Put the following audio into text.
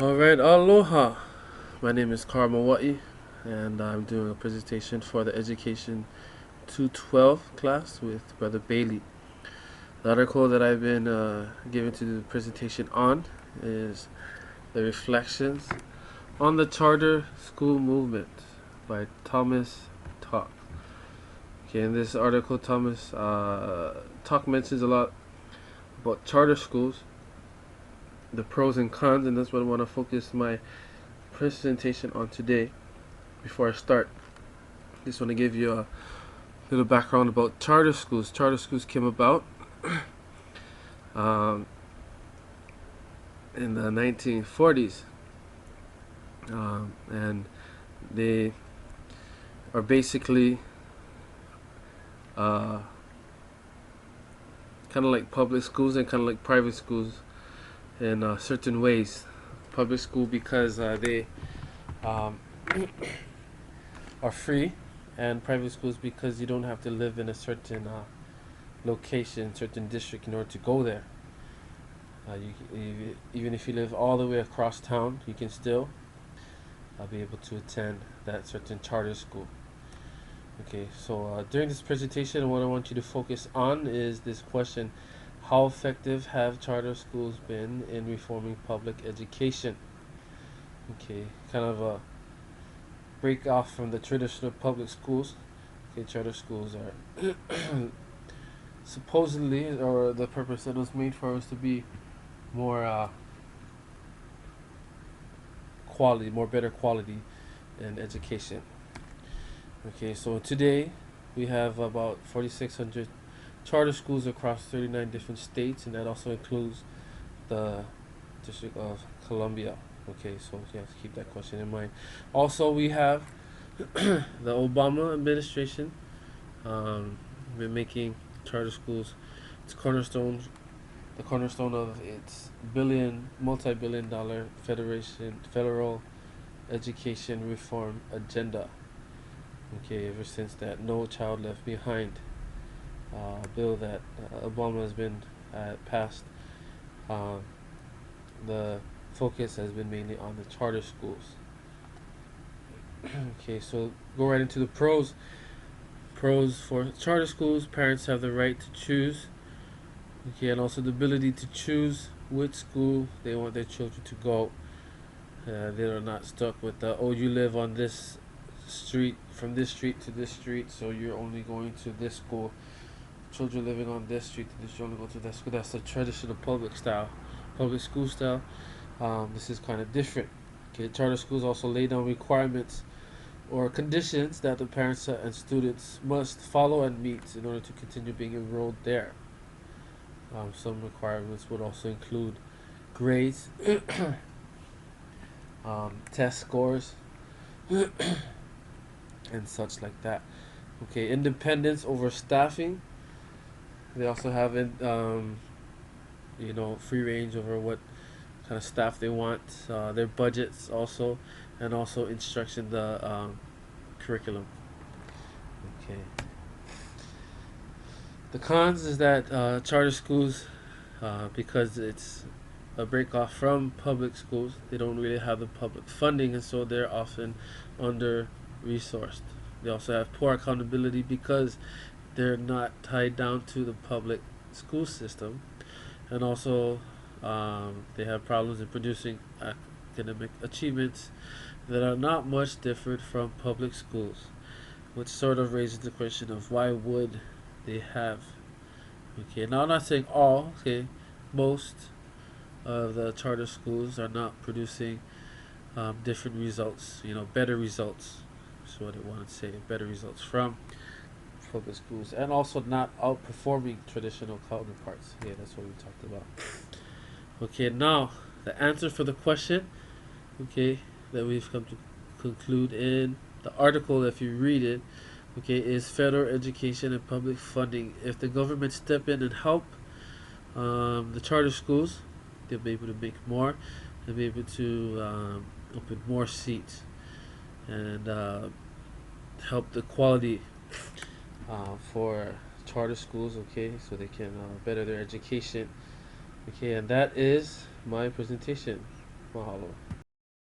Alright, aloha. My name is Karma Wa'i, and I'm doing a presentation for the Education 212 class with Brother Bailey. The article that I've been given to do the presentation on is The Reflections on the Charter School Movement by Thomas Talk. Okay, in this article, Thomas Talk mentions a lot about charter schools, the pros and cons, and that's what I want to focus my presentation on today. Before I start, just want to give you a little background about charter schools. Charter schools came about in the 1940s, and they are basically kind of like public schools and kind of like private schools in certain ways. Public school because they are free, and private schools because you don't have to live in a certain location, certain district in order to go there. Even if you live all the way across town, you can still be able to attend that certain charter school. Okay, so during this presentation, what I want you to focus on is this question: how effective have charter schools been in reforming public education? Okay, kind of a break off from the traditional public schools. Okay, charter schools are supposedly, or the purpose that was made for, was to be more quality, more better quality in education. Okay, so today we have about 4,600 charter schools across 39 different states, and that also includes the District of Columbia. Okay, so you have to keep that question in mind. Also, we have the Obama administration been making charter schools its the cornerstone of its multi-billion-dollar federal education reform agenda. Okay, ever since that No Child Left Behind bill that Obama has been passed, the focus has been mainly on the charter schools. Okay, so go right into the pros. Pros for charter schools: parents have the right to choose. Okay, and also the ability to choose which school they want their children to go. They are not stuck with you live on this street, from this street to this street, so you're only going to this school. Children living on this street to this, you only go to that school. That's the traditional public school style. This is kind of different. Okay, charter schools also lay down requirements or conditions that the parents and students must follow and meet in order to continue being enrolled there. Some requirements would also include grades, test scores, and such like that. Okay, independence over staffing. They also have free range over what kind of staff they want, their budgets also, and also instruction, the curriculum. Okay. The cons is that charter schools, because it's a break off from public schools, they don't really have the public funding, and so they're often under resourced. They also have poor accountability because they're not tied down to the public school system, and also they have problems in producing academic achievements that are not much different from public schools, which sort of raises the question of why would they have. Okay, now I'm not saying all. Okay, most of the charter schools are not producing different results, better results. That's what I want to say, better results from public schools, and also not outperforming traditional counterparts. Yeah, that's what we talked about. Okay, now the answer for the question, okay, that we've come to conclude in the article, if you read it, okay, is federal education and public funding. If the government step in and help the charter schools, they'll be able to make more. They'll be able to open more seats and help the quality for charter schools. Okay, so they can better their education. Okay, and that is my presentation. Mahalo.